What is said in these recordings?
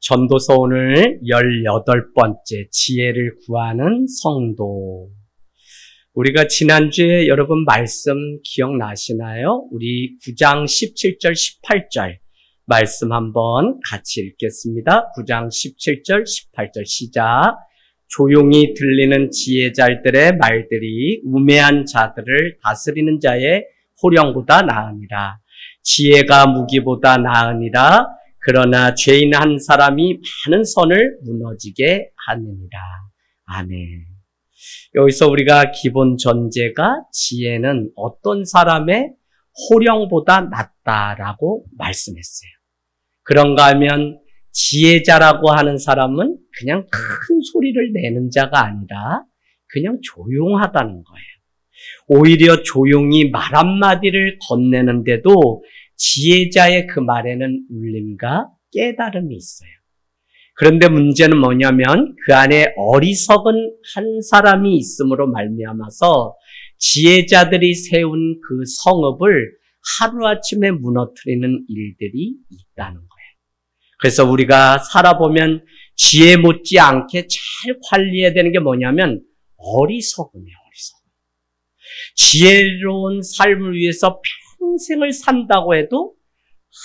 전도서 오늘 18번째 지혜를 구하는 성도. 우리가 지난주에 여러분 말씀 기억나시나요? 우리 9장 17절 18절 말씀 한번 같이 읽겠습니다. 9장 17절 18절 시작. 조용히 들리는 지혜자들의 말들이 우매한 자들을 다스리는 자의 호령보다 나으니라. 지혜가 무기보다 나으니라. 그러나 죄인 한 사람이 많은 선을 무너지게 하느니라. 아멘. 여기서 우리가 기본 전제가 지혜는 어떤 사람의 호령보다 낫다라고 말씀했어요. 그런가 하면 지혜자라고 하는 사람은 그냥 큰 소리를 내는 자가 아니라 그냥 조용하다는 거예요. 오히려 조용히 말 한마디를 건네는데도 지혜자의 그 말에는 울림과 깨달음이 있어요. 그런데 문제는 뭐냐면 그 안에 어리석은 한 사람이 있음으로 말미암아서 지혜자들이 세운 그 성읍을 하루아침에 무너뜨리는 일들이 있다는 거예요. 그래서 우리가 살아보면 지혜 못지않게 잘 관리해야 되는 게 뭐냐면 어리석음이에요. 어리석음. 지혜로운 삶을 위해서 평생을 산다고 해도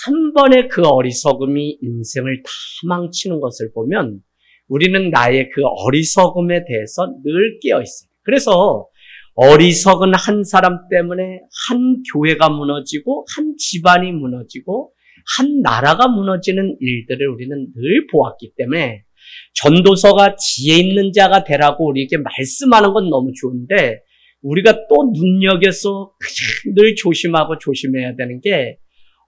한 번에 그 어리석음이 인생을 다 망치는 것을 보면 우리는 나의 그 어리석음에 대해서 늘 깨어 있어요. 그래서 어리석은 한 사람 때문에 한 교회가 무너지고 한 집안이 무너지고 한 나라가 무너지는 일들을 우리는 늘 보았기 때문에 전도서가 지혜 있는 자가 되라고 우리에게 말씀하는 건 너무 좋은데 우리가 또 눈여겨서 늘 조심하고 조심해야 되는 게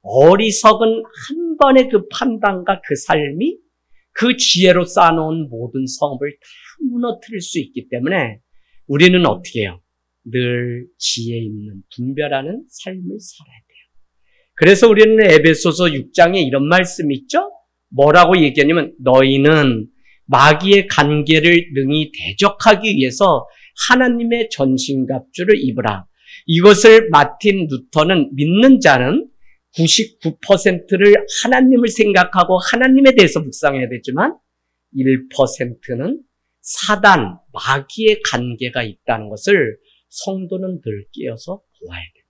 어리석은 한 번의 그 판단과 그 삶이 그 지혜로 쌓아놓은 모든 성읍을 다 무너뜨릴 수 있기 때문에 우리는 어떻게 해요? 늘 지혜 있는 분별하는 삶을 살아야 돼요. 그래서 우리는 에베소서 6장에 이런 말씀이 있죠? 뭐라고 얘기하냐면 너희는 마귀의 간계를 능히 대적하기 위해서 하나님의 전신갑주를 입으라. 이것을 마틴 루터는 믿는 자는 99%를 하나님을 생각하고 하나님에 대해서 묵상해야 되지만 1%는 사단, 마귀의 관계가 있다는 것을 성도는 늘 깨어서 보아야 된다.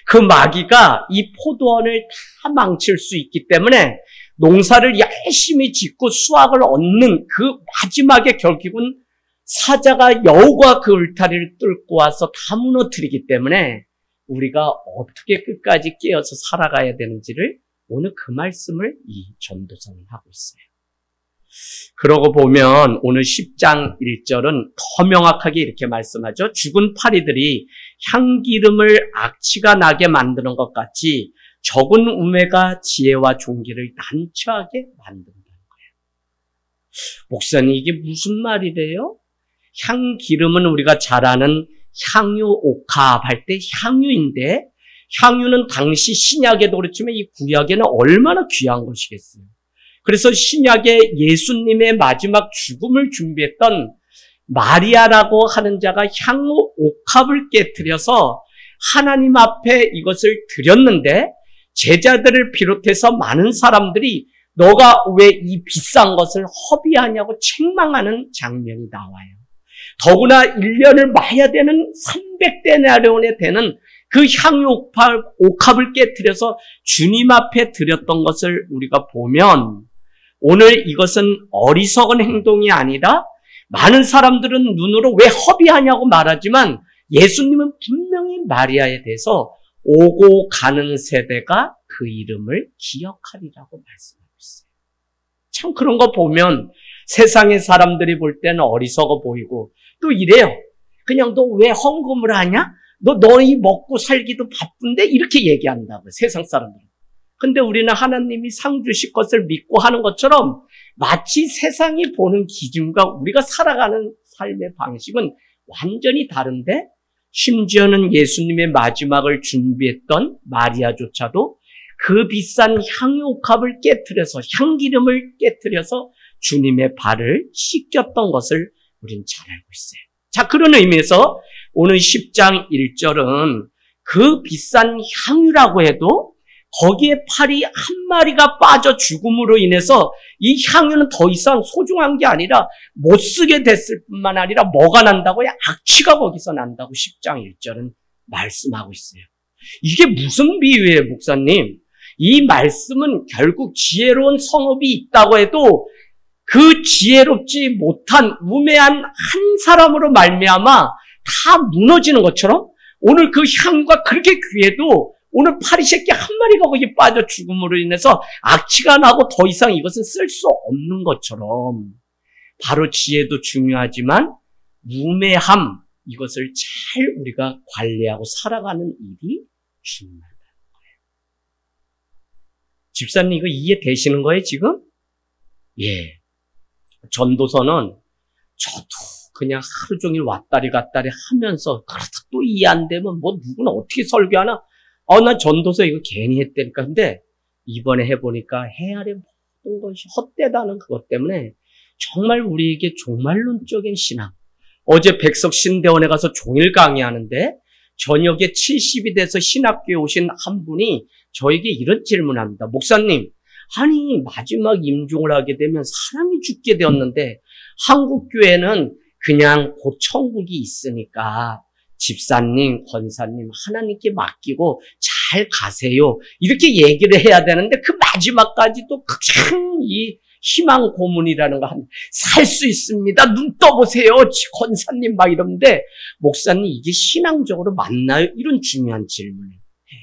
그 마귀가 이 포도원을 다 망칠 수 있기 때문에 농사를 열심히 짓고 수확을 얻는 그 마지막의 결국은 사자가 여우가 그 울타리를 뚫고 와서 다 무너뜨리기 때문에 우리가 어떻게 끝까지 깨어서 살아가야 되는지를 오늘 그 말씀을 이 전도서는 하고 있어요. 그러고 보면 오늘 10장 1절은 더 명확하게 이렇게 말씀하죠. 죽은 파리들이 향기름을 악취가 나게 만드는 것 같이 적은 우매가 지혜와 존귀를 난처하게 만든다는 거예요. 목사님 이게 무슨 말이래요? 향기름은 우리가 잘 아는 향유 옥합 할 때 향유인데 향유는 당시 신약에도 그렇지만 이 구약에는 얼마나 귀한 것이겠어요. 그래서 신약에 예수님의 마지막 죽음을 준비했던 마리아라고 하는 자가 향유 옥합을 깨트려서 하나님 앞에 이것을 드렸는데 제자들을 비롯해서 많은 사람들이 너가 왜 이 비싼 것을 허비하냐고 책망하는 장면이 나와요. 더구나 1년을 마야 되는 300데나리온에 되는 그 향유 옥합을 깨트려서 주님 앞에 드렸던 것을 우리가 보면 오늘 이것은 어리석은 행동이 아니라 많은 사람들은 눈으로 왜 허비하냐고 말하지만 예수님은 분명히 마리아에 대해서 오고 가는 세대가 그 이름을 기억하리라고 말씀하고 있어요. 참 그런 거 보면 세상의 사람들이 볼 때는 어리석어 보이고 또 이래요. 그냥 너 왜 헌금을 하냐? 너희 먹고 살기도 바쁜데 이렇게 얘기한다고 세상 사람들은. 근데 우리는 하나님이 상 주실 것을 믿고 하는 것처럼 마치 세상이 보는 기준과 우리가 살아가는 삶의 방식은 완전히 다른데 심지어는 예수님의 마지막을 준비했던 마리아조차도 그 비싼 향유옥합을 깨트려서 향기름을 깨트려서 주님의 발을 씻겼던 것을 우린 잘 알고 있어요. 자, 그런 의미에서 오늘 10장 1절은 그 비싼 향유라고 해도 거기에 파리 한 마리가 빠져 죽음으로 인해서 이 향유는 더 이상 소중한 게 아니라 못 쓰게 됐을 뿐만 아니라 뭐가 난다고요? 악취가 거기서 난다고 10장 1절은 말씀하고 있어요. 이게 무슨 비유예요, 목사님? 이 말씀은 결국 지혜로운 성읍이 있다고 해도 그 지혜롭지 못한 우매한 한 사람으로 말미암아 다 무너지는 것처럼 오늘 그 향유가 그렇게 귀해도 오늘 파리 새끼 한 마리가 거기 빠져 죽음으로 인해서 악취가 나고 더 이상 이것은 쓸 수 없는 것처럼 바로 지혜도 중요하지만 우매함, 이것을 잘 우리가 관리하고 살아가는 일이 중요하다는 거예요. 집사님 이거 이해되시는 거예요 지금? 예. 전도서는 저도 그냥 하루 종일 왔다리 갔다리 하면서 그렇다 또 이해 안 되면 뭐 누구나 어떻게 설교하나? 나 전도서 이거 괜히 했다니까. 근데 이번에 해보니까 헤아려 모든 것이 헛되다는 그것 때문에 정말 우리에게 종말론적인 신앙. 어제 백석신대원에 가서 종일 강의하는데 저녁에 70이 돼서 신학교에 오신 한 분이 저에게 이런 질문합니다. 목사님, 아니 마지막 임종을 하게 되면 사람이 죽게 되었는데 한국 교회는 그냥 곧 천국이 있으니까 집사님, 권사님 하나님께 맡기고 잘 가세요. 이렇게 얘기를 해야 되는데 그 마지막까지도 그냥 이 희망 고문이라는 거 살 수 있습니다. 눈 떠보세요. 권사님 막 이러는데 목사님 이게 신앙적으로 맞나요? 이런 중요한 질문을 해요.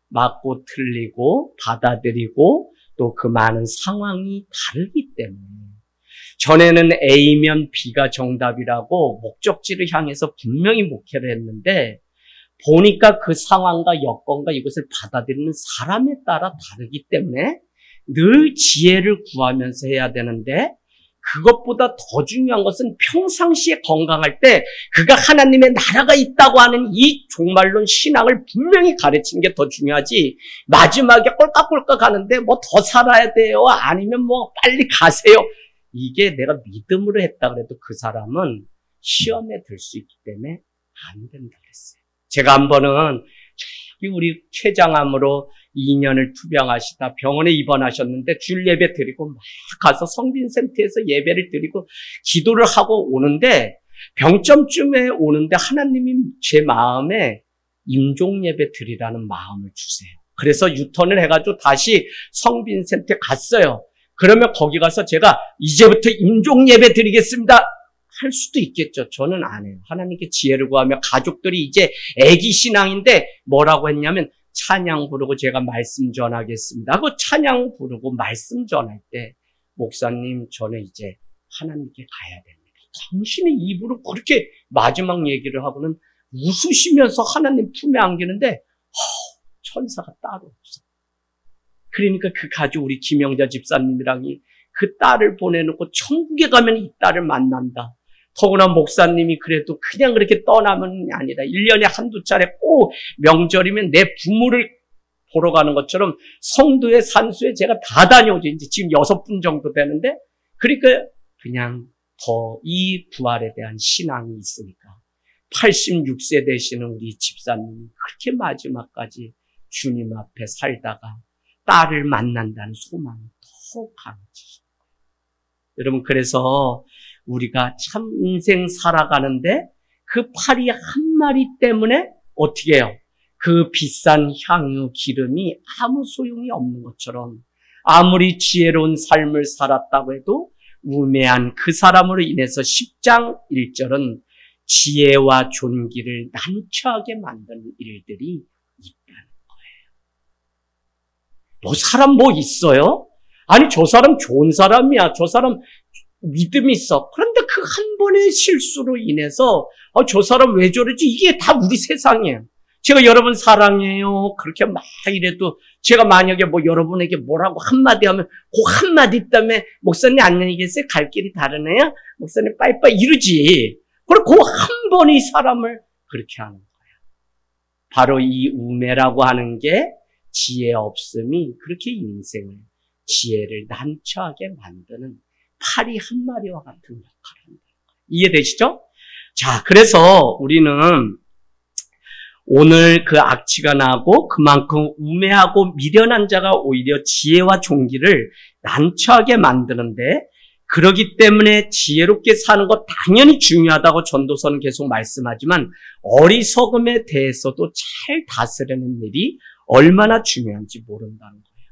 맞고 틀리고 받아들이고 또 그 많은 상황이 다르기 때문에 전에는 A면 B가 정답이라고 목적지를 향해서 분명히 목회를 했는데 보니까 그 상황과 여건과 이것을 받아들이는 사람에 따라 다르기 때문에 늘 지혜를 구하면서 해야 되는데 그것보다 더 중요한 것은 평상시에 건강할 때 그가 하나님의 나라가 있다고 하는 이 종말론 신앙을 분명히 가르치는 게 더 중요하지 마지막에 꼴깍꼴깍 하는데 뭐 더 살아야 돼요 아니면 뭐 빨리 가세요 이게 내가 믿음으로 했다 그래도 그 사람은 시험에 들 수 있기 때문에 안 된다 그랬어요. 제가 한 번은 우리 췌장암으로 2년을 투병하시다 병원에 입원하셨는데 줄 예배 드리고 막 가서 성빈센터에서 예배를 드리고 기도를 하고 오는데 병점쯤에 오는데 하나님이 제 마음에 임종 예배 드리라는 마음을 주세요. 그래서 유턴을 해가지고 다시 성빈센터에 갔어요. 그러면 거기 가서 제가 이제부터 임종 예배 드리겠습니다 할 수도 있겠죠. 저는 안 해요. 하나님께 지혜를 구하며 가족들이 이제 애기 신앙인데 뭐라고 했냐면 찬양 부르고 제가 말씀 전하겠습니다 하고 찬양 부르고 말씀 전할 때 목사님 저는 이제 하나님께 가야 됩니다. 당신의 입으로 그렇게 마지막 얘기를 하고는 웃으시면서 하나님 품에 안기는데 천사가 따로 없어. 그러니까 그 가족 우리 김영자 집사님이랑이 그 딸을 보내놓고 천국에 가면 이 딸을 만난다. 더구나 목사님이 그래도 그냥 그렇게 떠나면 아니라 1년에 한두 차례 꼭 명절이면 내 부모를 보러 가는 것처럼 성도의 산수에 제가 다 다녀오죠. 이제 지금 6분 정도 되는데 그러니까 그냥 더 이 부활에 대한 신앙이 있으니까 86세 되시는 우리 집사님이 그렇게 마지막까지 주님 앞에 살다가 딸을 만난다는 소망이 더 강해지죠. 여러분 그래서 우리가 참 인생 살아가는데 그 파리 한 마리 때문에 어떻게 해요? 그 비싼 향유 기름이 아무 소용이 없는 것처럼 아무리 지혜로운 삶을 살았다고 해도 우매한 그 사람으로 인해서 10장 1절은 지혜와 존귀를 난처하게 만드는 일들이 있다는 거예요. 뭐 사람 뭐 있어요? 아니 저 사람 좋은 사람이야. 저 사람 믿음이 있어. 그런데 그 한 번의 실수로 인해서 저 사람 왜 저러지? 이게 다 우리 세상이에요. 제가 여러분 사랑해요. 그렇게 막 이래도 제가 만약에 뭐 여러분에게 뭐라고 한마디 하면 그 한마디 때문에 목사님 안녕히 계세요. 갈 길이 다르네요. 목사님 빠이빠이 이러지. 그리고 그 한 번이 사람을 그렇게 하는 거예요. 바로 이 우매라고 하는 게 지혜 없음이 그렇게 인생을 지혜를 난처하게 만드는 파리 한 마리와 같은 역할을 한다. 이해되시죠? 자, 그래서 우리는 오늘 그 악취가 나고 그만큼 우매하고 미련한 자가 오히려 지혜와 종기를 난처하게 만드는데, 그러기 때문에 지혜롭게 사는 것 당연히 중요하다고 전도서는 계속 말씀하지만 어리석음에 대해서도 잘 다스리는 일이 얼마나 중요한지 모른다는 거예요.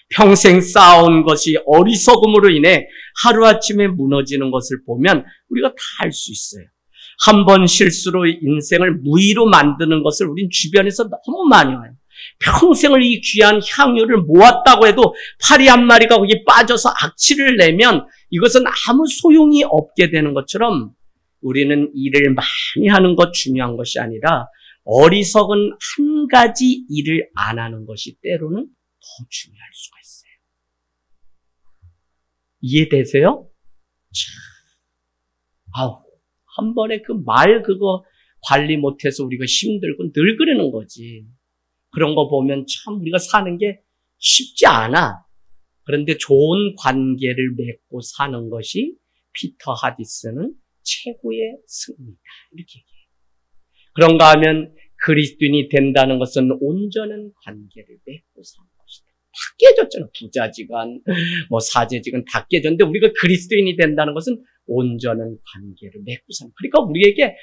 평생 쌓아온 것이 어리석음으로 인해 하루아침에 무너지는 것을 보면 우리가 다 알 수 있어요. 한 번 실수로 인생을 무의로 만드는 것을 우린 주변에서 너무 많이 와요. 평생을 이 귀한 향유를 모았다고 해도 파리 한 마리가 거기 빠져서 악취를 내면 이것은 아무 소용이 없게 되는 것처럼, 우리는 일을 많이 하는 것 중요한 것이 아니라 어리석은 한 가지 일을 안 하는 것이 때로는 더 중요할 수가 있어요. 이해되세요? 한 번에 그 말 그거 관리 못해서 우리가 힘들고 늘 그러는 거지. 그런 거 보면 참 우리가 사는 게 쉽지 않아. 그런데 좋은 관계를 맺고 사는 것이 피터 하디스는 최고의 승리다, 이렇게 얘기해요. 그런가 하면 그리스도인이 된다는 것은 온전한 관계를 맺고 사는 것이다. 다 깨졌잖아. 부자지간 사제지간 다 깨졌는데 우리가 그리스도인이 된다는 것은 온전한 관계를 맺고 사는. 그러니까 우리에게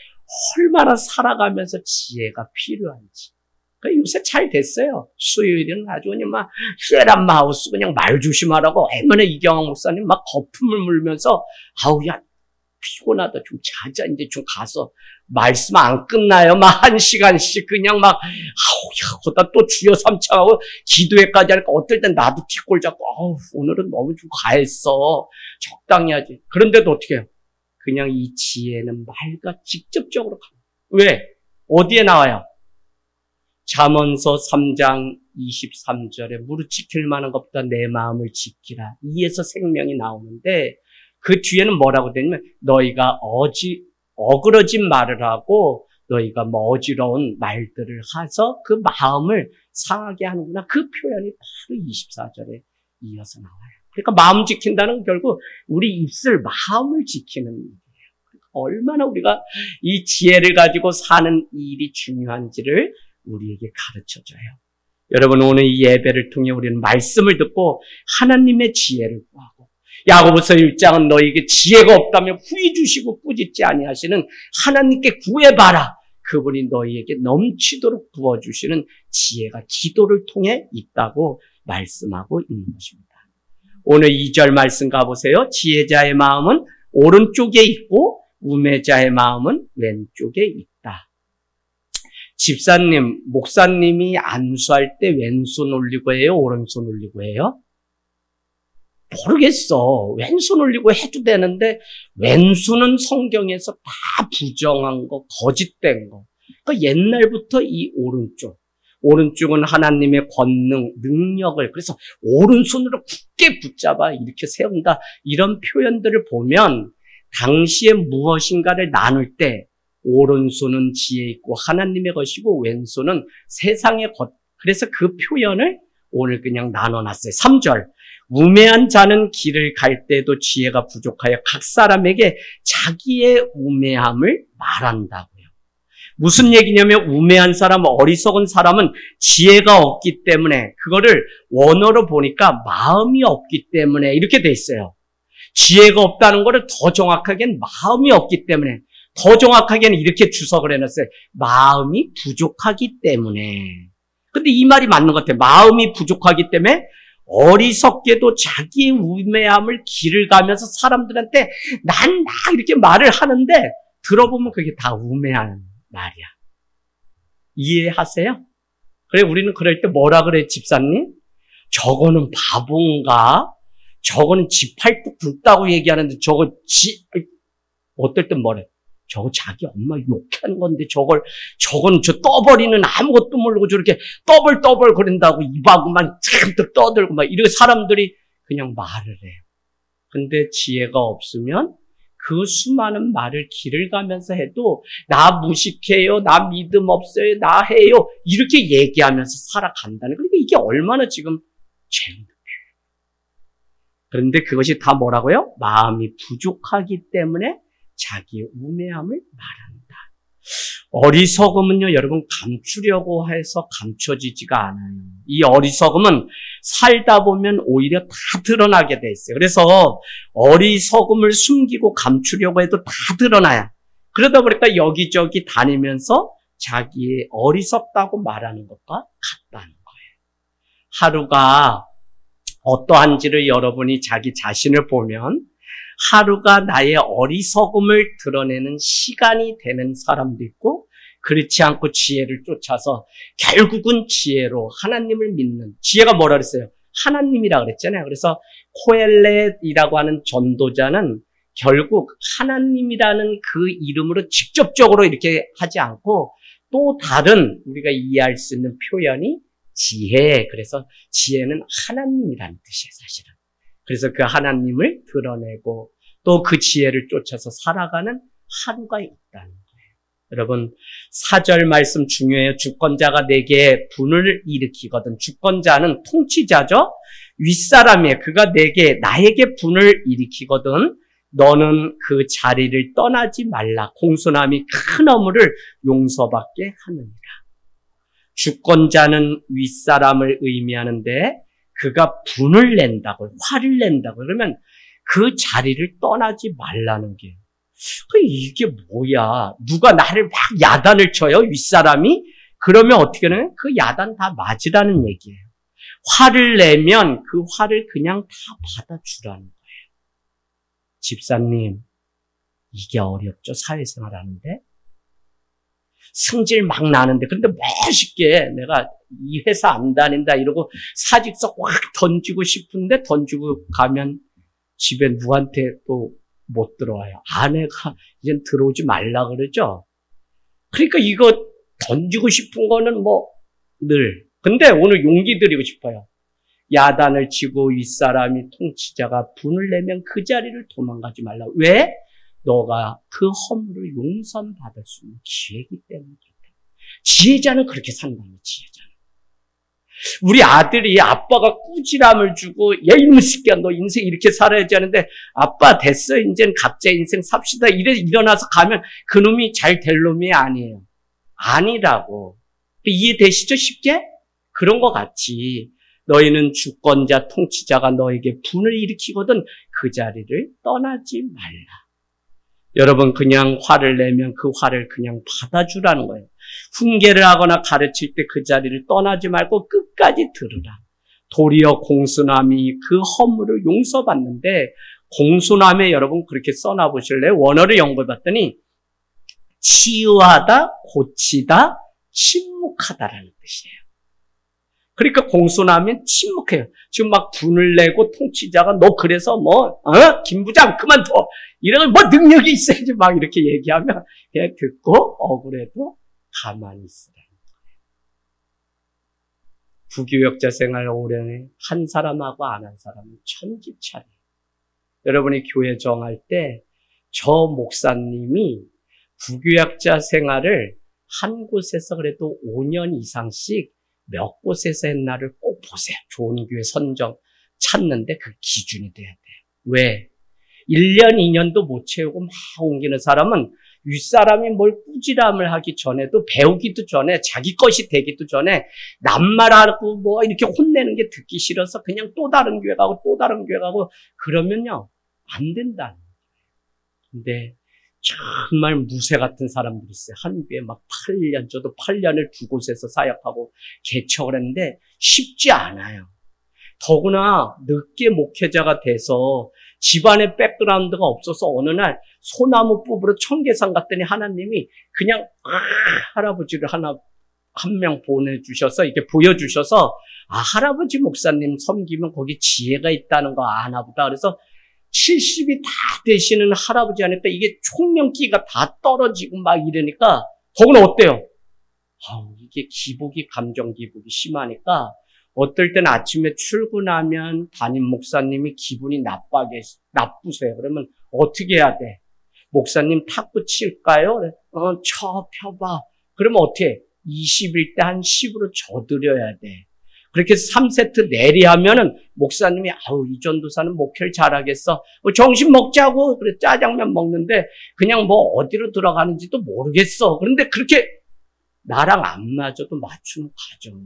얼마나 살아가면서 지혜가 필요한지. 그러니까 요새 잘 됐어요. 수요일은 아주 그냥 막 쉐란 마우스 그냥 말 조심하라고 얼마나 이경환 목사님 막 거품을 물면서 야 피곤하다 좀 자자, 이제 좀 가서 말씀 안 끝나요. 막 1시간씩 그냥 막 거기다 또 주여 삼창하고 기도회까지 하니까 어떨 땐 나도 뒷골 잡고 오늘은 너무 좀 과했어. 적당히 하지. 그런데도 어떻게 해요? 그냥 이 지혜는 말과 직접적으로 가요. 왜? 어디에 나와요? 잠언서 3장 23절에 무릇 지킬 만한 것보다 내 마음을 지키라. 이에서 생명이 나오는데 그 뒤에는 뭐라고 되냐면 너희가 어그러진 말을 하고 너희가 어지러운 말들을 해서 그 마음을 상하게 하는구나. 그 표현이 바로 24절에 이어서 나와요. 그러니까 마음 지킨다는 건 결국 우리 입술, 마음을 지키는 일이에요. 그러니까 얼마나 우리가 이 지혜를 가지고 사는 일이 중요한지를 우리에게 가르쳐줘요. 여러분, 오늘 이 예배를 통해 우리는 말씀을 듣고 하나님의 지혜를 구하고, 야고보서 1장은 너희에게 지혜가 없다면 후히 주시고 꾸짖지 아니하시는 하나님께 구해봐라. 그분이 너희에게 넘치도록 부어주시는 지혜가 기도를 통해 있다고 말씀하고 있는 것입니다. 오늘 2절 말씀 가보세요. 지혜자의 마음은 오른쪽에 있고 우매자의 마음은 왼쪽에 있다. 집사님, 목사님이 안수할 때 왼손 올리고 해요? 오른손 올리고 해요? 모르겠어. 왼손 올리고 해도 되는데 왼손은 성경에서 다 부정한 거, 거짓된 거. 그러니까 옛날부터 이 오른쪽은 하나님의 권능, 능력을, 그래서 오른손으로 굳게 붙잡아 이렇게 세운다. 이런 표현들을 보면 당시에 무엇인가를 나눌 때 오른손은 지혜 있고 하나님의 것이고 왼손은 세상의 것. 그래서 그 표현을 오늘 그냥 나눠놨어요. 3절. 우매한 자는 길을 갈 때도 지혜가 부족하여 각 사람에게 자기의 우매함을 말한다고요. 무슨 얘기냐면 우매한 사람, 어리석은 사람은 지혜가 없기 때문에, 그거를 원어로 보니까 마음이 없기 때문에 이렇게 돼 있어요. 지혜가 없다는 거를 더 정확하게는 마음이 없기 때문에, 더 정확하게는 이렇게 주석을 해놨어요. 마음이 부족하기 때문에. 근데 이 말이 맞는 것 같아요. 마음이 부족하기 때문에 어리석게도 자기의 우매함을 길을 가면서 사람들한테 나 이렇게 말을 하는데 들어보면 그게 다 우매한 말이야. 이해하세요? 그래, 우리는 그럴 때 뭐라 그래, 집사님? 저거는 바본가? 저거는 지 팔뚝 굵다고 얘기하는데 어떨 땐 뭐래? 저거 자기 엄마 욕하는 건데 저건 저 떠버리는 아무것도 모르고 저렇게 떠벌 거린다고 입하고만 잔뜩 떠들고 막 이렇게 사람들이 그냥 말을 해요. 근데 지혜가 없으면 그 수많은 말을 길을 가면서 해도 나 무식해요, 나 믿음 없어요, 나 해요 이렇게 얘기하면서 살아간다는 거예요. 그러니까 이게 얼마나 지금 죄인들이에요. 그런데 그것이 다 뭐라고요? 마음이 부족하기 때문에 자기의 우매함을 말한다. 어리석음은요, 여러분, 감추려고 해서 감춰지지가 않아요. 이 어리석음은 살다 보면 오히려 다 드러나게 돼 있어요. 그래서 어리석음을 숨기고 감추려고 해도 다 드러나요. 그러다 보니까 여기저기 다니면서 자기의 어리석다고 말하는 것과 같다는 거예요. 하루가 어떠한지를 여러분이 자기 자신을 보면 하루가 나의 어리석음을 드러내는 시간이 되는 사람도 있고 그렇지 않고 지혜를 쫓아서 결국은 지혜로 하나님을 믿는, 지혜가 뭐라 그랬어요? 하나님이라 그랬잖아요. 그래서 코엘렛이라고 하는 전도자는 결국 하나님이라는 그 이름으로 직접적으로 이렇게 하지 않고 또 다른 우리가 이해할 수 있는 표현이 지혜. 그래서 지혜는 하나님이라는 뜻이에요, 사실은. 그래서 그 하나님을 드러내고 또 그 지혜를 쫓아서 살아가는 하루가 있다는 거예요. 여러분, 4절 말씀 중요해요. 주권자가 내게 분을 일으키거든. 주권자는 통치자죠. 윗사람이에요. 그가 나에게 분을 일으키거든. 너는 그 자리를 떠나지 말라. 공손함이 큰 허물을 용서받게 하느니라. 주권자는 윗사람을 의미하는데 그가 분을 낸다고, 화를 낸다고 그러면 그 자리를 떠나지 말라는 게, 이게 뭐야? 누가 나를 막 야단을 쳐요? 윗사람이? 그러면 어떻게 하나요? 그 야단 다 맞으라는 얘기예요. 화를 내면 그 화를 그냥 다 받아주라는 거예요. 집사님, 이게 어렵죠? 사회생활 하는데? 승질 막 나는데, 근데 멋있게 내가 이 회사 안 다닌다 이러고 사직서 확 던지고 싶은데 던지고 가면 집에 누구한테 또 못 들어와요. 아내가 이젠 들어오지 말라 그러죠. 그러니까 이거 던지고 싶은 거는 늘. 근데 오늘 용기 드리고 싶어요. 야단을 치고 윗사람이 통치자가 분을 내면 그 자리를 도망가지 말라. 왜? 너가 그 허물을 용서받을 수 있는 기회이기 때문이다. 지혜자는 그렇게 산다는 지혜자는. 우리 아들이 아빠가 꾸지람을 주고 야 이놈의 새끼야 너 인생 이렇게 살아야지 하는데 아빠 됐어 이젠 각자 인생 삽시다 이래 일어나서 가면 그놈이 잘 될 놈이 아니에요. 아니라고. 이해되시죠? 쉽게? 그런 것 같이 너희는 주권자 통치자가 너에게 분을 일으키거든 그 자리를 떠나지 말라. 여러분 그냥 화를 내면 그 화를 그냥 받아주라는 거예요. 훈계를 하거나 가르칠 때 그 자리를 떠나지 말고 끝까지 들으라. 도리어 공손함이 그 허물을 용서받는데 공손함에 여러분 그렇게 써놔보실래요? 원어를 연구해봤더니 치유하다, 고치다, 침묵하다라는 뜻이에요. 그러니까 공손하면 침묵해요. 지금 막 분을 내고 통치자가 너 그래서 김 부장 그만둬. 이런 능력이 있어야지 막 이렇게 얘기하면 그냥 듣고 억울해도 가만히 있으라는 거예요. 부교역자 생활 오래 한 사람하고 안 한 사람은 천지차례. 여러분이 교회 정할 때 저 목사님이 부교역자 생활을 한 곳에서 그래도 5년 이상씩 몇 곳에서 했나를 꼭 보세요. 좋은 교회 선정 찾는데 그 기준이 돼야 돼요. 왜? 1년, 2년도 못 채우고 막 옮기는 사람은 윗사람이 뭘 꾸지람을 하기 전에도 배우기도 전에 자기 것이 되기도 전에 남말하고 이렇게 혼내는 게 듣기 싫어서 그냥 또 다른 교회 가고 또 다른 교회 가고 그러면요 안 된다는 거예요. 근데 정말 무쇠 같은 사람들이 있어요. 한 교회 막 8년, 저도 8년을 두 곳에서 사역하고 개척을 했는데 쉽지 않아요. 더구나 늦게 목회자가 돼서 집안에 백그라운드가 없어서 어느 날 소나무 뽑으러 청계산 갔더니 하나님이 그냥 할아버지를 한 명 보내주셔서 이렇게 보여주셔서 할아버지 목사님 섬기면 거기 지혜가 있다는 거 아나 보다. 그래서 70이 다 되시는 할아버지 하니까 이게 총명기가 다 떨어지고 막 이러니까 더구나 어때요? 이게 감정 기복이 심하니까 어떨 때는 아침에 출근하면 담임 목사님이 기분이 나쁘세요. 그러면 어떻게 해야 돼? 목사님 탁구 칠까요? 펴봐. 그러면 어떻게 해? 20일 때 한 10으로 져드려야 돼. 그렇게 3세트 내리하면은 목사님이 아우 이 전도사는 목회를 잘하겠어. 정신 먹자고 그래 짜장면 먹는데 그냥 뭐 어디로 들어가는지도 모르겠어. 그런데 그렇게 나랑 안 맞아도 맞추는 과정.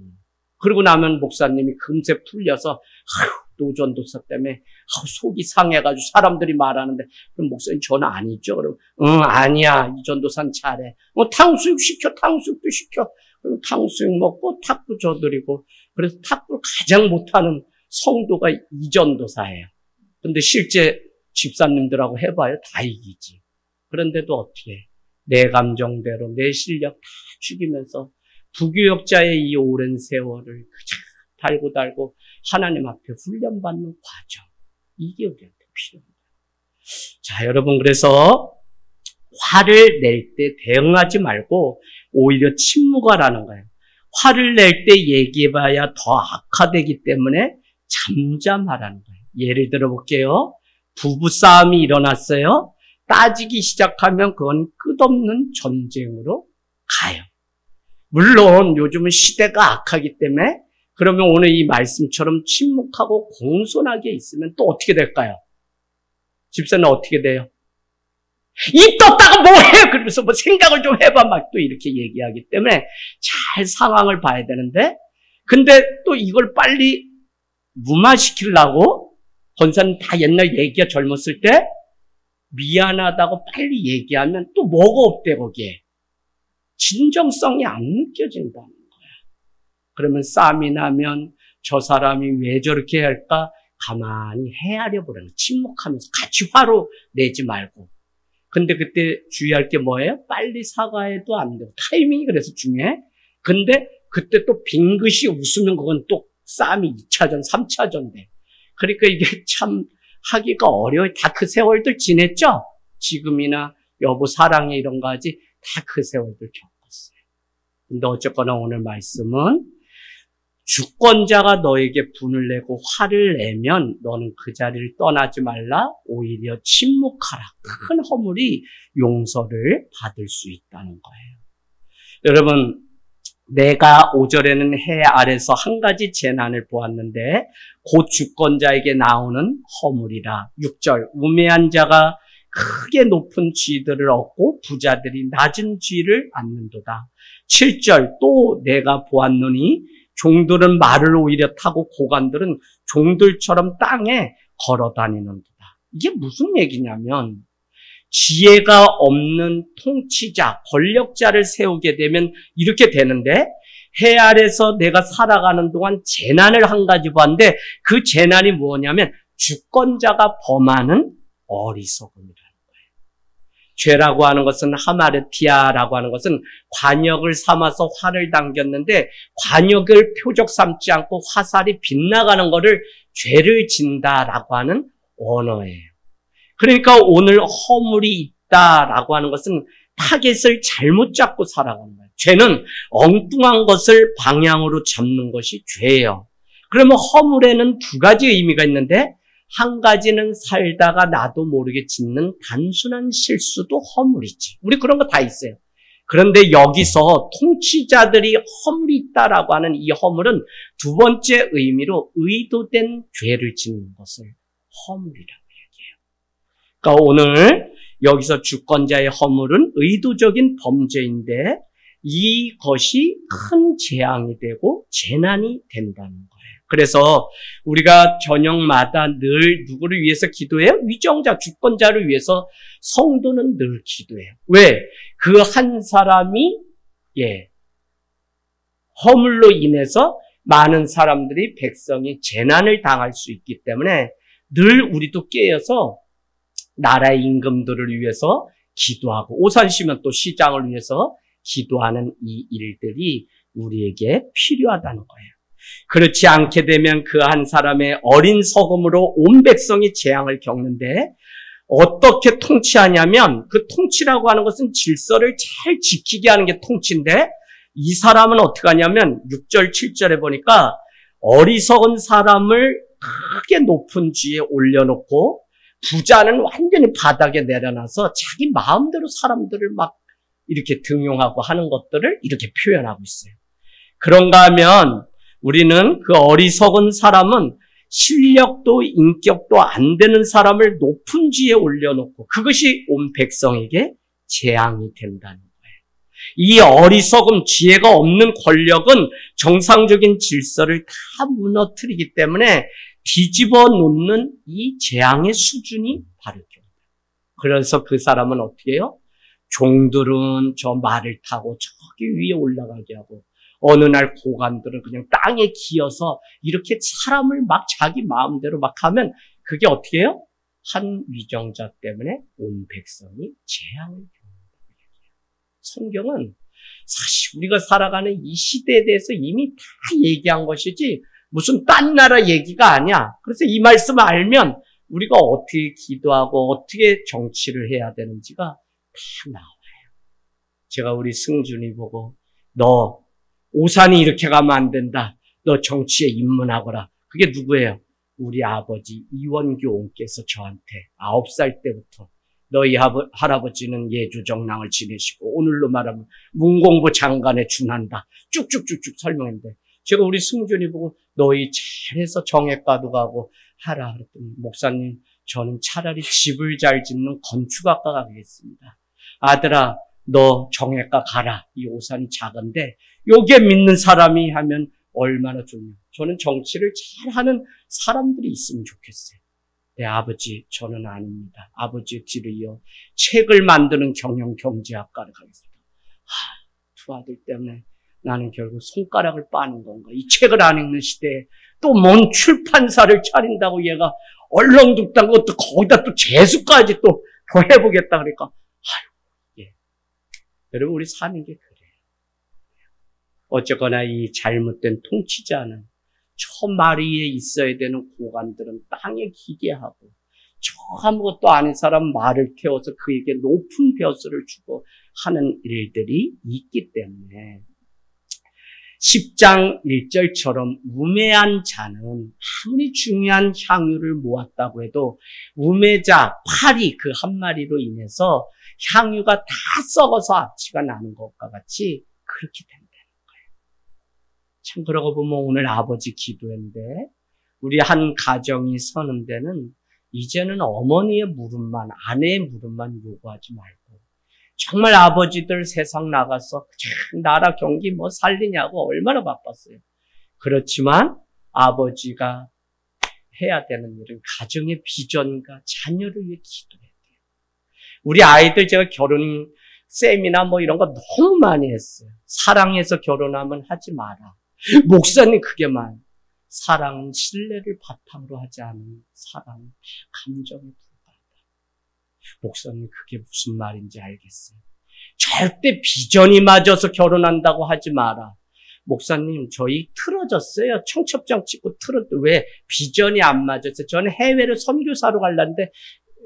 그러고 나면 목사님이 금세 풀려서 아유 노전도사 때문에 속이 상해가지고 사람들이 말하는데 그럼 목사님 저는 아니죠. 그럼 아니야 이 전도사는 잘해. 탕수육 시켜 탕수육도 시켜. 그럼 탕수육 먹고 탁구 줘드리고 그래서 탁구를 가장 못하는 성도가 이 전도사예요. 근데 실제 집사님들하고 해봐요 다 이기지. 그런데도 어떻게 해? 내 감정대로 내 실력 다 죽이면서 부교역자의 이 오랜 세월을 그냥 달고 하나님 앞에 훈련받는 과정. 이게 우리한테 필요합니다. 자, 여러분 그래서 화를 낼 때 대응하지 말고 오히려 침묵하라는 거예요. 화를 낼 때 얘기해봐야 더 악화되기 때문에 잠잠하라는 거예요. 예를 들어 볼게요. 부부싸움이 일어났어요. 따지기 시작하면 그건 끝없는 전쟁으로 가요. 물론 요즘은 시대가 악하기 때문에 그러면 오늘 이 말씀처럼 침묵하고 공손하게 있으면 또 어떻게 될까요? 집사는 어떻게 돼요? 입 떴다가 뭐해? 그러면서 뭐 생각을 좀 해봐 막 또 이렇게 얘기하기 때문에 잘 상황을 봐야 되는데 근데 또 이걸 빨리 무마시키려고 권사는 다 옛날 얘기가 젊었을 때 미안하다고 빨리 얘기하면 또 뭐가 없대 거기에. 진정성이 안 느껴진다는 거야. 그러면 싸움이 나면 저 사람이 왜 저렇게 할까? 가만히 헤아려 보라는 거야. 침묵하면서 같이 화로 내지 말고. 근데 그때 주의할 게 뭐예요? 빨리 사과해도 안 되고 타이밍이 그래서 중요해. 근데 그때 또 빙긋이 웃으면 그건 또 싸움이 2차전, 3차전 돼. 그러니까 이게 참 하기가 어려워요. 다 그 세월들 지냈죠? 지금이나 여보 사랑해 이런 거 하지 다 그 세월들 겪었어요. 근데 어쨌거나 오늘 말씀은 주권자가 너에게 분을 내고 화를 내면 너는 그 자리를 떠나지 말라. 오히려 침묵하라. 큰 허물이 용서를 받을 수 있다는 거예요. 여러분 내가 5절에는 해 아래서 한 가지 재난을 보았는데 곧 주권자에게 나오는 허물이라. 6절 우매한 자가 크게 높은 쥐들을 얻고 부자들이 낮은 쥐를 얻는도다. 7절 또 내가 보았노니 종들은 말을 오히려 타고 고관들은 종들처럼 땅에 걸어다니는도다. 이게 무슨 얘기냐면 지혜가 없는 통치자, 권력자를 세우게 되면 이렇게 되는데 해 아래서 내가 살아가는 동안 재난을 한 가지 봤는데 그 재난이 뭐냐면 주권자가 범하는 어리석음이라는 거예요. 죄라고 하는 것은 하마르티아라고 하는 것은 관역을 삼아서 화를 당겼는데 관역을 표적 삼지 않고 화살이 빗나가는 것을 죄를 진다라고 하는 언어예요. 그러니까 오늘 허물이 있다라고 하는 것은 타겟을 잘못 잡고 살아가는 거예요. 죄는 엉뚱한 것을 방향으로 잡는 것이 죄예요. 그러면 허물에는 두 가지 의미가 있는데 한 가지는 살다가 나도 모르게 짓는 단순한 실수도 허물이지. 우리 그런 거 다 있어요. 그런데 여기서 통치자들이 허물이 있다라고 하는 이 허물은 두 번째 의미로 의도된 죄를 짓는 것을 허물이라고 얘기해요. 그러니까 오늘 여기서 주권자의 허물은 의도적인 범죄인데 이것이 큰 재앙이 되고 재난이 된다는 거예요. 그래서 우리가 저녁마다 늘 누구를 위해서 기도해요? 위정자, 주권자를 위해서 성도는 늘 기도해요. 왜? 그 한 사람이 허물로 인해서 많은 사람들이 백성이 재난을 당할 수 있기 때문에 늘 우리도 깨어서 나라의 임금들을 위해서 기도하고 오산시면 또 시장을 위해서 기도하는 이 일들이 우리에게 필요하다는 거예요. 그렇지 않게 되면 그 한 사람의 어린 석음으로 온 백성이 재앙을 겪는데 어떻게 통치하냐면 그 통치라고 하는 것은 질서를 잘 지키게 하는 게 통치인데 이 사람은 어떻게 하냐면 6절, 7절에 보니까 어리석은 사람을 크게 높은 쥐에 올려놓고 부자는 완전히 바닥에 내려놔서 자기 마음대로 사람들을 막 이렇게 등용하고 하는 것들을 이렇게 표현하고 있어요. 그런가 하면 우리는 그 어리석은 사람은 실력도 인격도 안 되는 사람을 높은 지에 올려놓고 그것이 온 백성에게 재앙이 된다는 거예요. 이 어리석음, 지혜가 없는 권력은 정상적인 질서를 다 무너뜨리기 때문에 뒤집어 놓는 이 재앙의 수준이 바로 이겁니다. 그래서 그 사람은 어떻게 해요? 종들은 저 말을 타고 저기 위에 올라가게 하고 어느 날 고관들은 그냥 땅에 기어서 이렇게 사람을 막 자기 마음대로 막 하면 그게 어떻게 해요? 한 위정자 때문에 온 백성이 재앙을 겪는다고 얘기해요. 성경은 사실 우리가 살아가는 이 시대에 대해서 이미 다 얘기한 것이지 무슨 딴 나라 얘기가 아니야. 그래서 이 말씀을 알면 우리가 어떻게 기도하고 어떻게 정치를 해야 되는지가 다 나와요. 제가 우리 승준이 보고 너 오산이 이렇게 가면 안 된다. 너 정치에 입문하거라. 그게 누구예요? 우리 아버지 이원규 옹께서 저한테 9살 때부터 너희 할아버지는 예주정랑을 지내시고 오늘로 말하면 문공부 장관에 준한다. 쭉쭉쭉쭉 설명했는데 제가 우리 승준이 보고 너희 잘해서 정외과도 가고 하라 그랬더니 목사님 저는 차라리 집을 잘 짓는 건축학과가 되겠습니다. 아들아 너 정외과 가라. 이 오산이 작은데 요게 믿는 사람이 하면 얼마나 좋냐. 저는 정치를 잘하는 사람들이 있으면 좋겠어요. 네, 아버지 저는 아닙니다. 아버지의 뒤를 이어 책을 만드는 경영경제학과를 가겠습니다. 두 아들 때문에 나는 결국 손가락을 빠는 건가. 이 책을 안 읽는 시대에 또 뭔 출판사를 차린다고 얘가 얼렁뚱땅 것도 거기다 또 재수까지 또 더 해보겠다 그러니까 여러분 우리 사는 게 그래요. 어쨌거나 이 잘못된 통치자는 저 마리에 있어야 되는 고관들은 땅에 기계하고 저 아무것도 아닌 사람 말을 태워서 그에게 높은 벼슬을 주고 하는 일들이 있기 때문에 10장 1절처럼 우매한 자는 아무리 중요한 향유를 모았다고 해도 우매자 파리 그 한 마리로 인해서 향유가 다 썩어서 악취가 나는 것과 같이 그렇게 된다는 거예요. 참 그러고 보면 오늘 아버지 기도했는데 우리 한 가정이 서는 데는 이제는 어머니의 무릎만 아내의 무릎만 요구하지 말고 정말 아버지들 세상 나가서 나라 경기 뭐 살리냐고 얼마나 바빴어요. 그렇지만 아버지가 해야 되는 일은 가정의 비전과 자녀를 위해 기도해야 돼요. 우리 아이들 제가 결혼 셈이나 뭐 이런 거 너무 많이 했어요. 사랑해서 결혼하면 하지 마라. 목사님 그게만. 사랑은 신뢰를 바탕으로 하지 않은 사랑은 감정에 불과하다. 목사님 그게 무슨 말인지 알겠어요. 절대 비전이 맞아서 결혼한다고 하지 마라. 목사님 저희 틀어졌어요. 청첩장 찍고 왜 비전이 안 맞았어요. 저는 해외로 선교사로 가려는데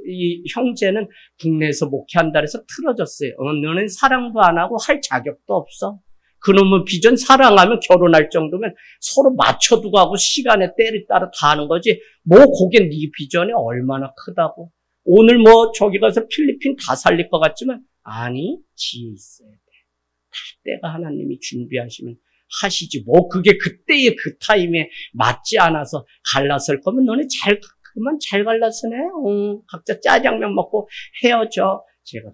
이 형제는 국내에서 목회한다 해서 틀어졌어요. 너는 사랑도 안 하고 할 자격도 없어. 그놈의 비전 사랑하면 결혼할 정도면 서로 맞춰두고 하고 시간에 때를 따라 다 하는 거지. 뭐 그게 네 비전이 얼마나 크다고. 오늘 뭐 저기 가서 필리핀 다 살릴 것 같지만 아니 지혜 있어야 돼. 다 때가 하나님이 준비하시면 하시지. 뭐 그게 그때의 그 타임에 맞지 않아서 갈라설 거면 너네 그만 잘 갈라서네. 각자 짜장면 먹고 헤어져. 제가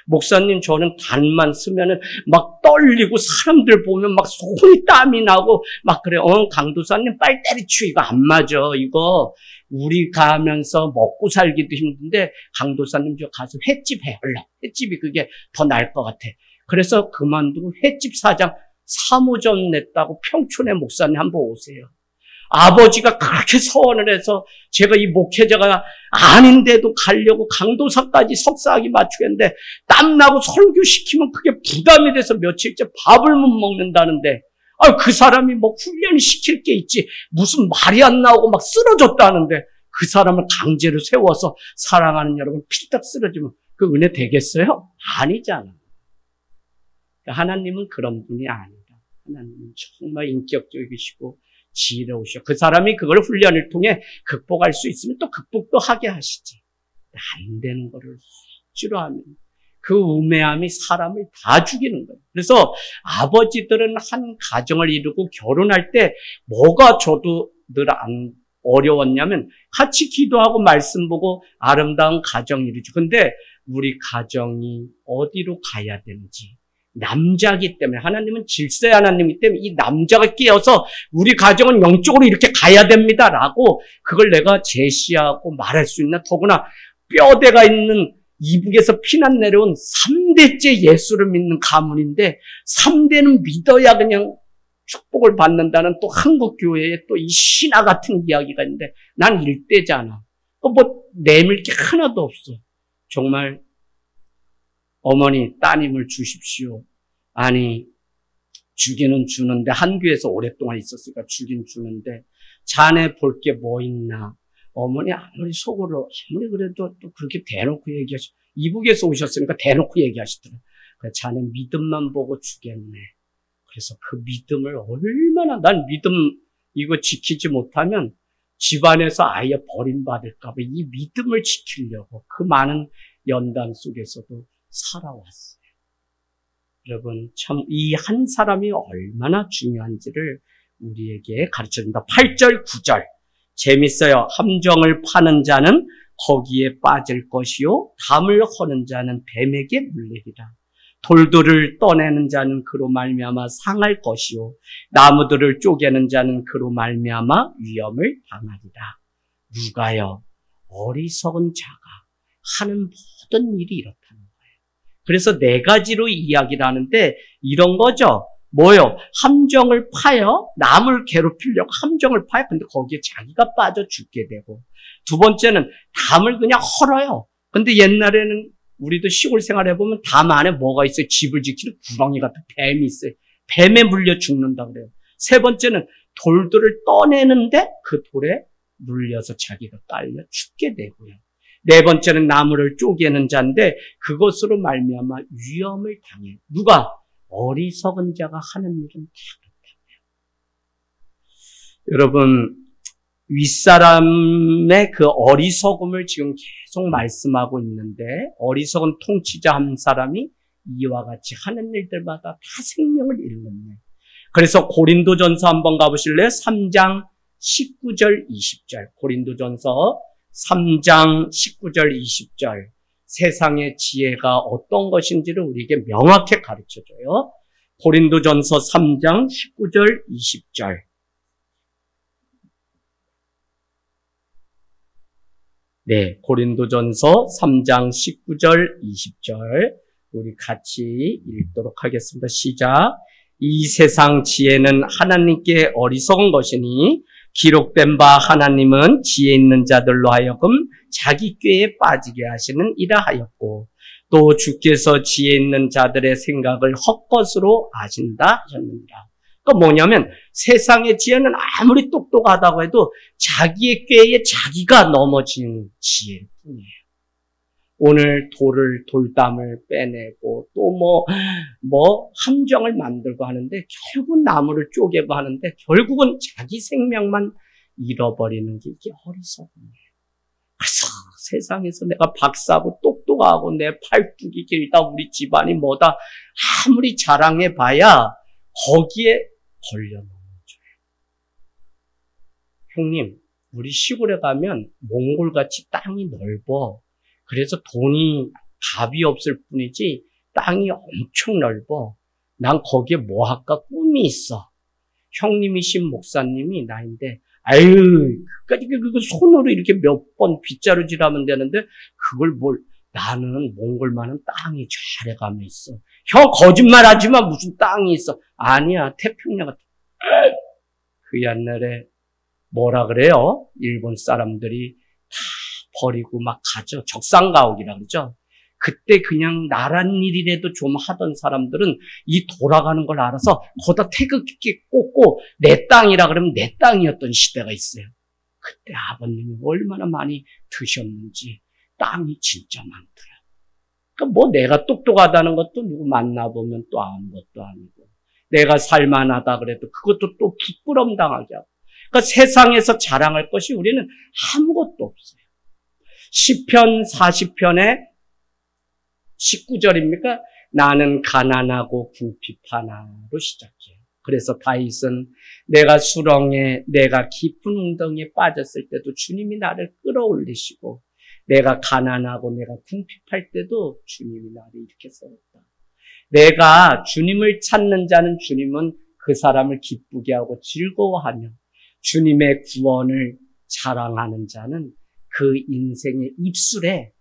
목사님 저는 단만 쓰면은 막 떨리고 사람들 보면 막 손이 땀이 나고 막 그래. 강도사님 빨리 때려치우. 이거 안 맞아. 이거 우리 가면서 먹고 살기도 힘든데 강도사님 저 가서 횟집 해. 얼른 횟집이 그게 더 나을 것 같아. 그래서 그만두고 횟집 사장 3호점 냈다고 평촌의 목사님 한번 오세요. 아버지가 그렇게 서원을 해서 제가 이 목회자가 아닌데도 가려고 강도사까지 석사학위 맞추겠는데 땀나고 설교시키면 그게 부담이 돼서 며칠째 밥을 못 먹는다는데 그 사람이 뭐 훈련시킬 게 있지 무슨 말이 안 나오고 막 쓰러졌다는데 그 사람을 강제로 세워서 사랑하는 여러분 피딱 쓰러지면 그 은혜 되겠어요? 아니잖아. 하나님은 그런 분이 아니다. 하나님은 정말 인격적이시고 지혜로우셔. 그 사람이 그걸 훈련을 통해 극복할 수 있으면 또 극복도 하게 하시지. 안 되는 거를 억지로 하면 그 우매함이 사람을 다 죽이는 거예요. 그래서 아버지들은 한 가정을 이루고 결혼할 때 뭐가 저도 늘 안 어려웠냐면 같이 기도하고 말씀 보고 아름다운 가정 이루죠. 근데 우리 가정이 어디로 가야 되는지, 남자이기 때문에, 하나님은 질서의 하나님이기 때문에 이 남자가 끼어서 우리 가정은 영적으로 이렇게 가야 됩니다라고 그걸 내가 제시하고 말할 수 있나? 더구나 뼈대가 있는 이북에서 피난 내려온 3대째 예수를 믿는 가문인데 3대는 믿어야 그냥 축복을 받는다는 또 한국 교회에 또 이 신화 같은 이야기가 있는데 난 1대잖아. 뭐 내밀 게 하나도 없어. 정말 어머니 따님을 주십시오. 아니 주기는 주는데 한교에서 오랫동안 있었으니까 주긴 주는데 자네 볼 게 뭐 있나. 어머니 아무리 속으로 아무리 그래도 또 그렇게 대놓고 이북에서 오셨으니까 대놓고 얘기하시더라고요. 자네 믿음만 보고 주겠네. 그래서 그 믿음을 얼마나, 난 믿음 이거 지키지 못하면 집안에서 아예 버림받을까 봐 이 믿음을 지키려고 그 많은 연단 속에서도 살아왔어요. 여러분 참 이 한 사람이 얼마나 중요한지를 우리에게 가르쳐준다. 8절 9절 재밌어요. 함정을 파는 자는 거기에 빠질 것이요 담을 허는 자는 뱀에게 물리리라. 돌들을 떠내는 자는 그로 말미암아 상할 것이요 나무들을 쪼개는 자는 그로 말미암아 위험을 당하리라. 누가요? 어리석은 자가 하는 모든 일이 이렇다는 거예요. 그래서 4가지로 이야기를 하는데 이런 거죠. 뭐요? 함정을 파요. 남을 괴롭히려고 함정을 파요. 근데 거기에 자기가 빠져 죽게 되고, 두 번째는 담을 그냥 헐어요. 근데 옛날에는 우리도 시골 생활해보면 담 안에 뭐가 있어요? 집을 지키는 구렁이 같은 뱀이 있어요. 뱀에 물려 죽는다 그래요. 세 번째는 돌들을 떠내는데 그 돌에 물려서 자기가 깔려 죽게 되고요. 네 번째는 나무를 쪼개는 자인데 그것으로 말미암아 위험을 당해요. 누가? 어리석은 자가 하는 일은 다 그렇다고요. 여러분 윗사람의 그 어리석음을 지금 계속 말씀하고 있는데 어리석은 통치자 한 사람이 이와 같이 하는 일들마다 다 생명을 잃는네. 그래서 고린도전서 한번 가보실래요? 3장 19절 20절 고린도전서 3장 19절 20절 세상의 지혜가 어떤 것인지를 우리에게 명확히 가르쳐줘요. 고린도전서 3장 19절 20절 네, 고린도전서 3장 19절 20절 우리 같이 읽도록 하겠습니다. 시작. 이 세상 지혜는 하나님께 어리석은 것이니 기록된 바 하나님은 지혜 있는 자들로 하여금 자기 꾀에 빠지게 하시는 이라 하였고 또 주께서 지혜 있는 자들의 생각을 헛것으로 아신다 하셨느니라. 그러니까 뭐냐면 세상의 지혜는 아무리 똑똑하다고 해도 자기의 꾀에 자기가 넘어진 지혜일 뿐이에요. 오늘 돌담을 빼내고 또 함정을 만들고 하는데 결국 나무를 쪼개고 하는데 결국은 자기 생명만 잃어버리는 게 이게 어리석음이에요. 그래서 세상에서 내가 박사고 똑똑하고 내 팔뚝이 길다 우리 집안이 뭐다 아무리 자랑해봐야 거기에 걸려 넘어져요. 형님 우리 시골에 가면 몽골같이 땅이 넓어. 그래서 돈이 값이 없을 뿐이지 땅이 엄청 넓어. 난 거기에 뭐 할까 꿈이 있어. 형님이신 목사님이 나인데 아유 그까지 그 손으로 이렇게 몇 번 빗자루질하면 되는데 그걸 나는 몽골만은 땅이 잘해가며 있어. 형 거짓말하지마 무슨 땅이 있어. 아니야 태평양 같은. 그 옛날에 뭐라 그래요? 일본 사람들이 다 버리고 막 가죠. 적산가옥이라 그러죠. 그때 그냥 나란 일이라도 좀 하던 사람들은 이 돌아가는 걸 알아서 거기다 태극기 꽂고 내 땅이라 그러면 내 땅이었던 시대가 있어요. 그때 아버님이 얼마나 많이 드셨는지 땅이 진짜 많더라. 그러니까 내가 똑똑하다는 것도 누구 만나보면 또 아무것도 아니고 내가 살만하다 그래도 그것도 또 부끄럼 당하게 하고 그러니까 세상에서 자랑할 것이 우리는 아무것도 없어요. 시편 40편에 19절입니까? 나는 가난하고 궁핍하나로 시작해요. 그래서 다윗은 내가 수렁에, 내가 깊은 웅덩이에 빠졌을 때도 주님이 나를 끌어올리시고, 내가 가난하고 내가 궁핍할 때도 주님이 나를 이렇게 세웠다. 내가 주님을 찾는 자는 주님은 그 사람을 기쁘게 하고 즐거워하며, 주님의 구원을 자랑하는 자는 그 인생의 입술에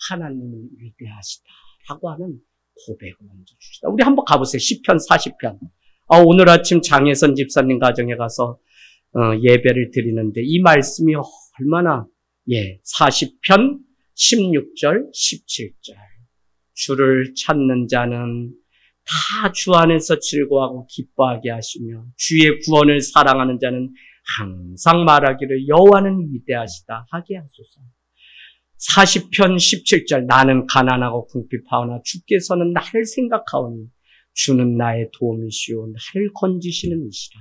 하나님은 위대하시다라고 하는 고백을 먼저 주시다. 우리 한번 가보세요. 시편 40편. 오늘 아침 장혜선 집사님 가정에 가서 예배를 드리는데 이 말씀이 얼마나 40편 16절 17절 주를 찾는 자는 다 주 안에서 즐거워하고 기뻐하게 하시며 주의 구원을 사랑하는 자는 항상 말하기를 여호와는 위대하시다 하게 하소서. 40편 17절 나는 가난하고 궁핍하오나 주께서는 나를 생각하오니 주는 나의 도움이시오 나를 건지시는 이시라.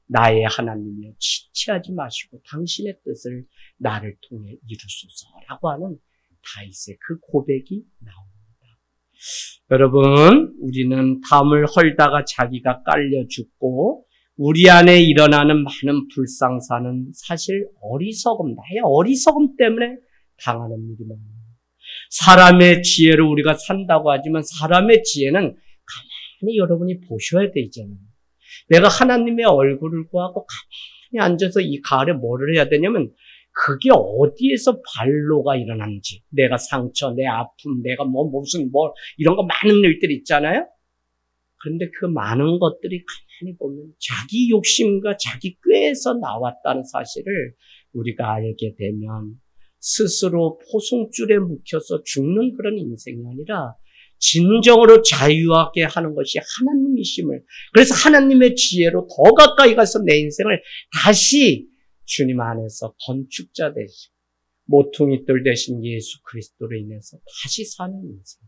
나의 하나님이여 지체하지 마시고 당신의 뜻을 나를 통해 이루소서라고 하는 다윗의 그 고백이 나옵니다. 여러분, 우리는 담을 헐다가 자기가 깔려 죽고 우리 안에 일어나는 많은 불상사는 사실 어리석음, 나의 어리석음 때문에 당하는 일이 많아요. 사람의 지혜로 우리가 산다고 하지만 사람의 지혜는 가만히 여러분이 보셔야 되잖아요. 내가 하나님의 얼굴을 구하고 가만히 앉아서 이 가을에 뭐를 해야 되냐면 그게 어디에서 발로가 일어난지, 내가 상처, 내 아픔, 내가 무슨 이런 거 많은 일들 있잖아요. 그런데 그 많은 것들이 가만히 보면 자기 욕심과 자기 꾀에서 나왔다는 사실을 우리가 알게 되면 스스로 포송줄에 묵혀서 죽는 그런 인생이 아니라 진정으로 자유하게 하는 것이 하나님이심을, 그래서 하나님의 지혜로 더 가까이 가서 내 인생을 다시 주님 안에서 건축자 되신 모퉁이돌 되신 예수 그리스도로 인해서 다시 사는 인생이에요.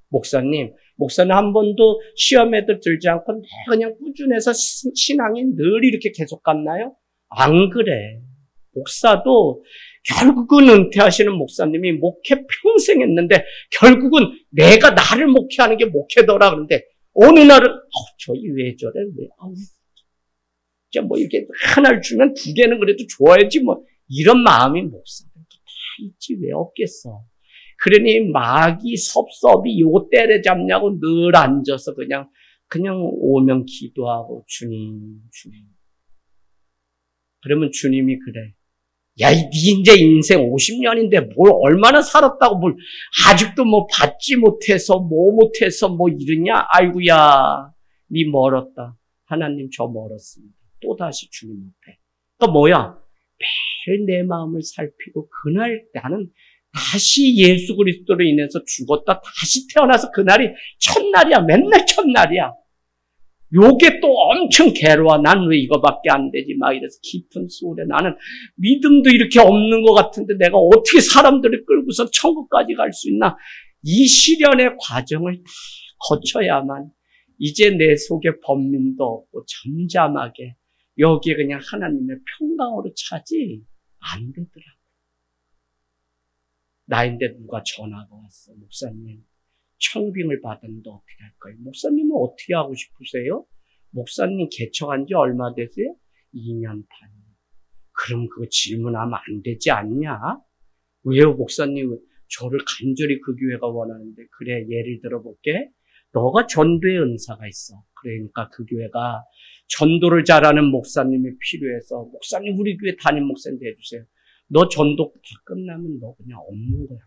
목사님 한 번도 시험에도 들지 않고 내가 그냥 꾸준해서 신앙이 늘 이렇게 계속 갔나요? 안 그래. 목사도 결국은 은퇴하시는 목사님이 목회 평생 했는데 결국은 내가 나를 목회하는 게 목회더라. 그런데 어느 날은 저희 왜 저래? 왜? 진짜 이렇게 하나를 주면 두 개는 그래도 줘야지 이런 마음이 목사들도 다 있지 왜 없겠어. 그러니 마귀 섭섭이 요 때려잡냐고 늘 앉아서 그냥 오면 기도하고 주님. 그러면 주님이 그래. 야, 니 이제 인생 50년인데 뭘 얼마나 살았다고 아직도 받지 못해서 못해서 이러냐? 아이고야, 니 멀었다. 하나님 저 멀었습니다. 또다시 주님 앞에. 그러니까 뭐야? 매일 내 마음을 살피고 그날 나는 다시 예수 그리스도로 인해서 죽었다. 다시 태어나서 그날이 첫날이야. 맨날 첫날이야. 요게 또 엄청 괴로워. 난 왜 이거밖에 안 되지? 이래서 깊은 소울에 나는 믿음도 이렇게 없는 것 같은데 내가 어떻게 사람들을 끌고서 천국까지 갈 수 있나? 이 시련의 과정을 다 거쳐야만 이제 내 속에 번민도 없고 잠잠하게 여기에 그냥 하나님의 평강으로 차지 안 되더라고. 나인데 누가 전화가 왔어. 목사님, 청빙을 받았는데 어떻게 할까요? 목사님은 어떻게 하고 싶으세요? 목사님 개척한 지 얼마 되세요? 2년 반. 그럼 그거 질문하면 안 되지 않냐? 왜요, 목사님? 저를 간절히 그 교회가 원하는데. 그래, 예를 들어볼게. 너가 전도의 은사가 있어. 그러니까 그 교회가 전도를 잘하는 목사님이 필요해서 목사님 우리 교회 담임 목사님 해주세요. 너 전도 다 끝나면 너 그냥 없는 거야.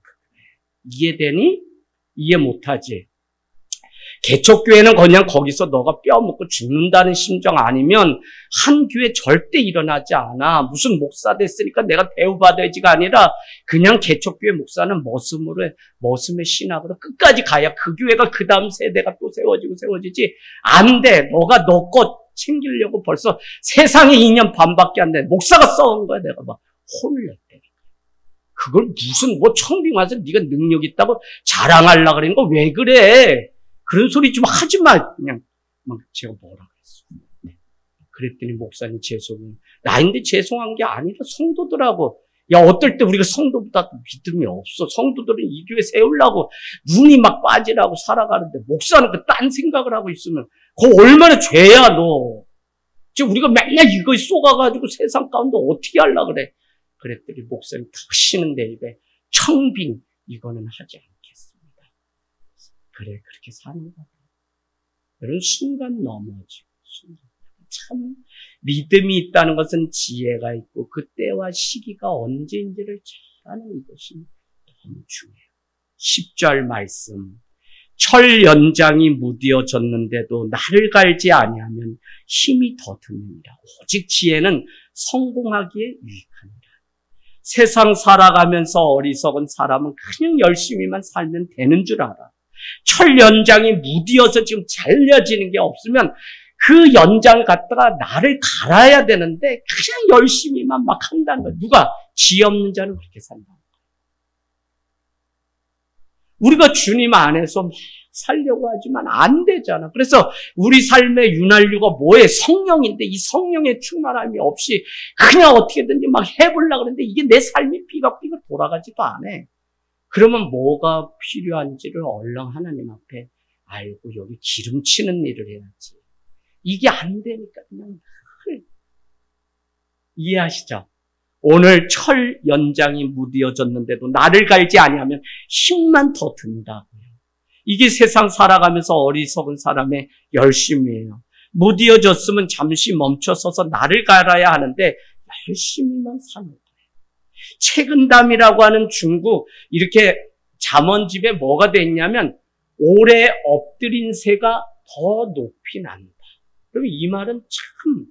이해되니? 이해 못하지? 개척교회는 그냥 거기서 너가 뼈 먹고 죽는다는 심정 아니면 한 교회 절대 일어나지 않아. 무슨 목사 됐으니까 내가 대우받아야지가 아니라 그냥 개척교회 목사는 머슴의 신학으로 끝까지 가야 그 교회가 그 다음 세대가 또 세워지지. 안 돼. 너가 너 것 챙기려고 벌써 세상에 2년 반밖에 안 돼. 목사가 써온 거야. 내가 혼냈대. 그걸 무슨 청빙 와서 네가 능력 있다고 자랑하려고 그러는 거 왜 그래? 그런 소리 좀 하지 마. 그냥 제가 뭐라 그랬어. 그랬더니 목사님 죄송해요. 나인데 죄송한 게 아니라 성도들하고 야, 어떨 때 우리가 성도보다 믿음이 없어. 성도들은 이 교회 세우려고 눈이 막 빠지라고 살아가는데 목사는 그 딴 생각을 하고 있으면 그거 얼마나 죄야, 너. 지금 우리가 맨날 이거에 쏘가가지고 세상 가운데 어떻게 하려고 그래. 그랬더니 목사님 탁 쉬는데 입에 청빙 이거는 하지 않겠습니다. 그래, 그렇게 사는 거야. 여러분, 순간 넘어지고 참 믿음이 있다는 것은 지혜가 있고 그 때와 시기가 언제인지를 잘 아는 이것이 너무 중요해요. 10절 말씀. 철 연장이 무디어졌는데도 나를 갈지 아니하면 힘이 더 드느니라. 오직 지혜는 성공하기에 유익합니다. 세상 살아가면서 어리석은 사람은 그냥 열심히만 살면 되는 줄 알아. 철 연장이 무디어서 지금 잘려지는 게 없으면 그 연장을 갖다가 나를 갈아야 되는데 그냥 열심히만 막 한다는 거야. 누가? 지혜 없는 자는 그렇게 산다는 거야. 우리가 주님 안에서 막 살려고 하지만 안 되잖아. 그래서 우리 삶의 윤활유가 뭐에? 성령인데 이 성령의 충만함이 없이 그냥 어떻게든지 막 해보려고 그러는데 이게 내 삶이 삐걱삐걱 돌아가지도 않아. 그러면 뭐가 필요한지를 얼른 하나님 앞에 알고 여기 기름치는 일을 해야지. 이게 안 되니까 그냥 이해하시죠? 오늘 철 연장이 무디어졌는데도 나를 갈지 아니하면 힘만 더 든다고요. 이게 세상 살아가면서 어리석은 사람의 열심이에요. 무디어졌으면 잠시 멈춰서서 나를 갈아야 하는데 열심히만 사는 거예요. 채근담이라고 하는 중국 이렇게 잠언집에 뭐가 돼 있냐면 오래 엎드린 새가 더 높이 난다. 그럼 이 말은 참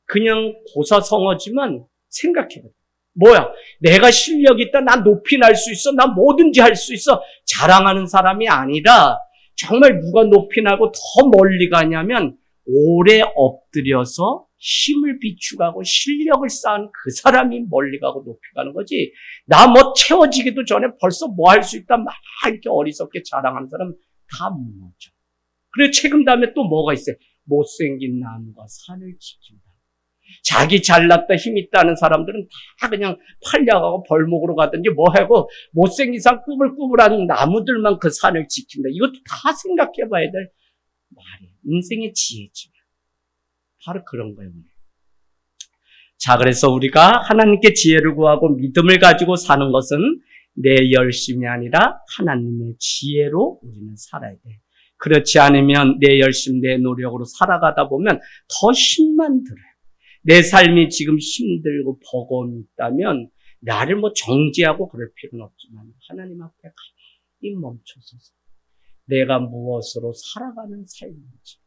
그냥 고사성어지만 생각해봐요. 뭐야? 내가 실력이 있다. 난 높이 날 수 있어. 난 뭐든지 할 수 있어. 자랑하는 사람이 아니라 정말 누가 높이 나고 더 멀리 가냐면 오래 엎드려서 힘을 비축하고 실력을 쌓은 그 사람이 멀리 가고 높이 가는 거지. 나 뭐 채워지기도 전에 벌써 뭐 할 수 있다. 막 이렇게 어리석게 자랑하는 사람 다 무너져. 그리고 최근 다음에 또 뭐가 있어요? 못생긴 나무가 산을 지킨다. 자기 잘났다 힘 있다는 사람들은 다 그냥 팔려가고 벌목으로 가든지 뭐 하고 못생긴 산 꾸불꾸불한 나무들만 그 산을 지킨다. 이것도 다 생각해봐야 될 말이에요. 인생의 지혜지. 바로 그런 거예요. 자, 그래서 우리가 하나님께 지혜를 구하고 믿음을 가지고 사는 것은 내 열심이 아니라 하나님의 지혜로 우리는 살아야 돼. 그렇지 않으면 내 열심, 내 노력으로 살아가다 보면 더 힘만 들어요. 내 삶이 지금 힘들고 버거움이 있다면 나를 뭐 정지하고 그럴 필요는 없지만 하나님 앞에 가만히 멈춰서서 내가 무엇으로 살아가는 삶인지.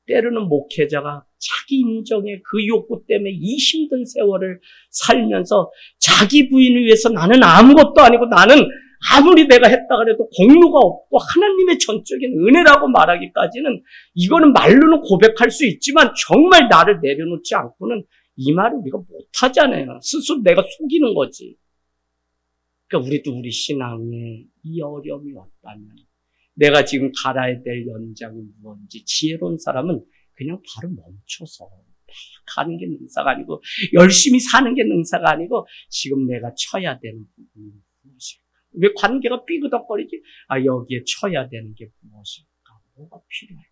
때로는 목회자가 자기 인정의 그 욕구 때문에 이 힘든 세월을 살면서 자기 부인을 위해서 나는 아무것도 아니고 나는 아무리 내가 했다 그래도 공로가 없고 하나님의 전적인 은혜라고 말하기까지는 이거는 말로는 고백할 수 있지만 정말 나를 내려놓지 않고는 이 말을 우리가 못하잖아요. 스스로 내가 속이는 거지. 그러니까 우리도 우리 신앙에 이 어려움이 왔다면 내가 지금 갈아야 될 연장이 무엇인지 지혜로운 사람은 그냥 바로 멈춰서 가는 게 능사가 아니고 열심히 사는 게 능사가 아니고 지금 내가 쳐야 되는 부분이 무엇일까? 왜 관계가 삐그덕거리지? 여기에 쳐야 되는 게 무엇일까? 뭐가 필요할까?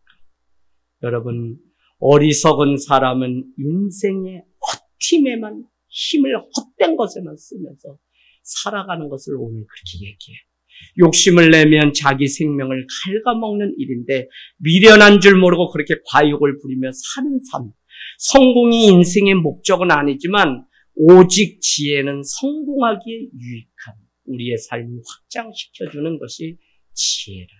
여러분, 어리석은 사람은 인생의 헛팀에만 힘을 헛된 것에만 쓰면서 살아가는 것을 오늘 그렇게 얘기해요. 욕심을 내면 자기 생명을 갉아먹는 일인데 미련한 줄 모르고 그렇게 과욕을 부리며 사는 삶. 성공이 인생의 목적은 아니지만 오직 지혜는 성공하기에 유익한 우리의 삶을 확장시켜주는 것이 지혜라는 거예요.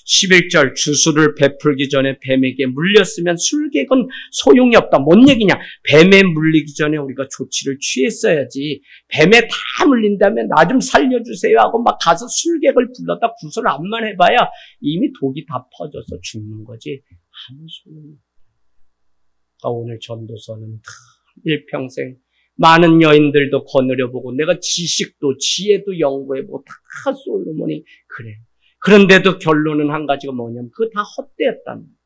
11절 주술을 베풀기 전에 뱀에게 물렸으면 술객은 소용이 없다. 뭔 얘기냐? 뱀에 물리기 전에 우리가 조치를 취했어야지. 뱀에 다 물린다면 나 좀 살려주세요 하고 막 가서 술객을 불렀다 구슬을 안만 해봐야 이미 독이 다 퍼져서 죽는 거지. 아무 소용이 없다. 오늘 전도서는 일평생 많은 여인들도 거느려보고 내가 지식도 지혜도 연구해보고 다 솔로몬이 그래. 그런데도 결론은 한 가지가 뭐냐면 그거 다 헛되었다는 거예요.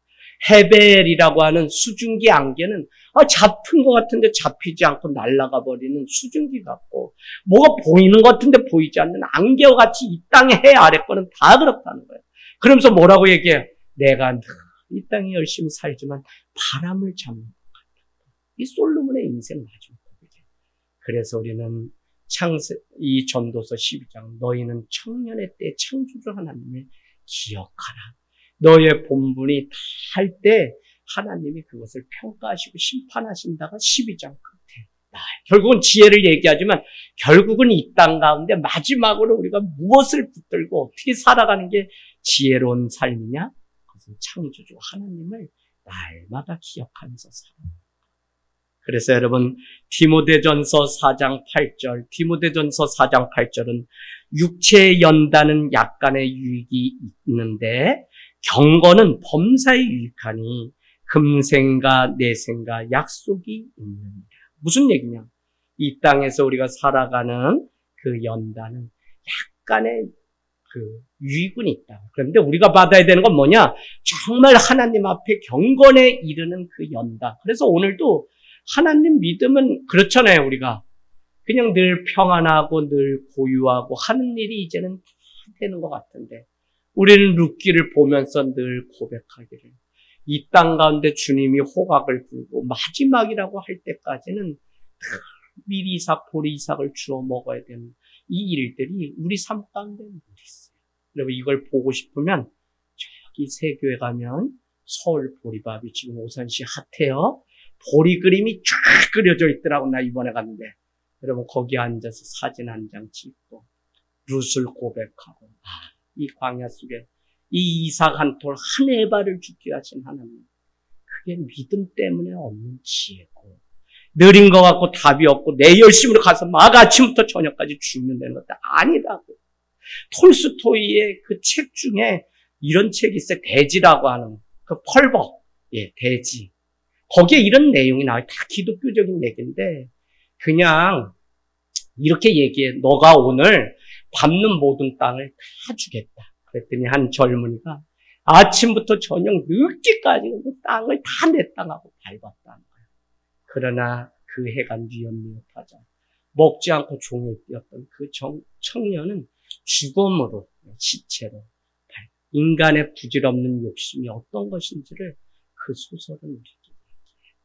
헤벨이라고 하는 수증기 안개는 잡힌 것 같은데 잡히지 않고 날아가 버리는 수증기 같고, 뭐가 보이는 것 같은데 보이지 않는 안개와 같이 이 땅의 해 아래 거는 다 그렇다는 거예요. 그러면서 뭐라고 얘기해요? 내가 늘 이 땅에 열심히 살지만 바람을 잡는 것 같다. 이 솔로몬의 인생 마지막 고백이에요. 그래서 우리는 이 전도서 12장, 너희는 청년의 때 창조주 하나님을 기억하라. 너의 본분이 다 할 때 하나님이 그것을 평가하시고 심판하신다가 12장 끝에 나와요. 결국은 지혜를 얘기하지만 결국은 이 땅 가운데 마지막으로 우리가 무엇을 붙들고 어떻게 살아가는 게 지혜로운 삶이냐? 그것은 창조주 하나님을 날마다 기억하면서 살아요. 그래서 여러분, 디모데전서 4장 8절은 육체의 연단은 약간의 유익이 있는데 경건은 범사에 유익하니 금생과 내생과 약속이 있느니라. 무슨 얘기냐? 이 땅에서 우리가 살아가는 그 연단은 약간의 유익은 있다. 그런데 우리가 받아야 되는 건 뭐냐? 정말 하나님 앞에 경건에 이르는 그 연단. 그래서 오늘도 하나님 믿으면 그렇잖아요, 우리가. 그냥 늘 평안하고 늘 고유하고 하는 일이 이제는 다 되는 것 같은데, 우리는 룻기를 보면서 늘 고백하기를, 이 땅 가운데 주님이 호각을 불고 마지막이라고 할 때까지는 미리삭, 보리삭을 주워 먹어야 되는 이 일들이 우리 삶 가운데 늘 있어요. 여러분, 이걸 보고 싶으면 저기 세교회 가면 서울 보리밥이 지금 오산시 핫해요. 보리 그림이 쫙 그려져 있더라고. 나 이번에 갔는데 여러분, 거기 앉아서 사진 한 장 찍고 룻을 고백하고, 이 광야 속에 이 이삭 한 돌 한 에바를 죽게 하신 하나님, 그게 믿음 때문에 얻는 지혜고, 느린 것 같고 답이 없고 내 열심으로 가서 막 아침부터 저녁까지 죽으면 되는 것도 아니라고. 톨스토이의 그 책 중에 이런 책이 있어요. 돼지라고 하는 그 펄벅, 돼지. 거기에 이런 내용이 나와요. 다 기독교적인 얘기인데 그냥 이렇게 얘기해. 너가 오늘 밟는 모든 땅을 다 주겠다. 그랬더니 한 젊은이가 아침부터 저녁 늦게까지 그 땅을 다 내 땅하고 밟았다는 거예요. 그러나 그 해가 뉘엿뉘엿하자 먹지 않고 종일 뛰었던 그 청년은 죽음으로, 시체로, 인간의 부질없는 욕심이 어떤 것인지를 그 소설은 우리에게 얘기해요.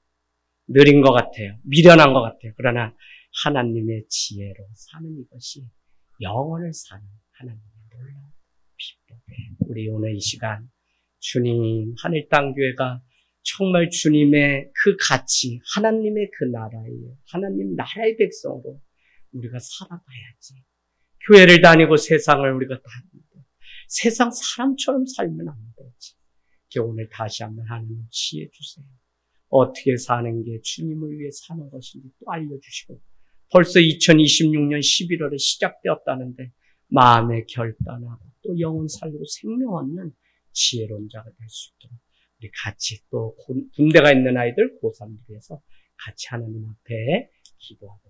느린 것 같아요. 미련한 것 같아요. 그러나 하나님의 지혜로 사는 이것이 영원을 사는 하나님의 놀라운 비법이에요. 우리 오늘 이 시간 주님, 하늘땅교회가 정말 주님의 그 가치, 하나님의 그 나라에, 하나님 나라의 백성으로 우리가 살아가야지. 교회를 다니고 세상을 우리가 다니고 세상 사람처럼 살면 안 되지. 오늘 다시 한번 하나님 지혜 주세요. 어떻게 사는 게 주님을 위해 사는 것인지 또 알려주시고, 벌써 2026년 11월에 시작되었다는데 마음에 결단하고 또 영혼 살리고 생명 얻는 지혜로운 자가 될 수 있도록 우리 같이, 또 군대가 있는 아이들 고3들에서 같이 하나님 앞에 기도하고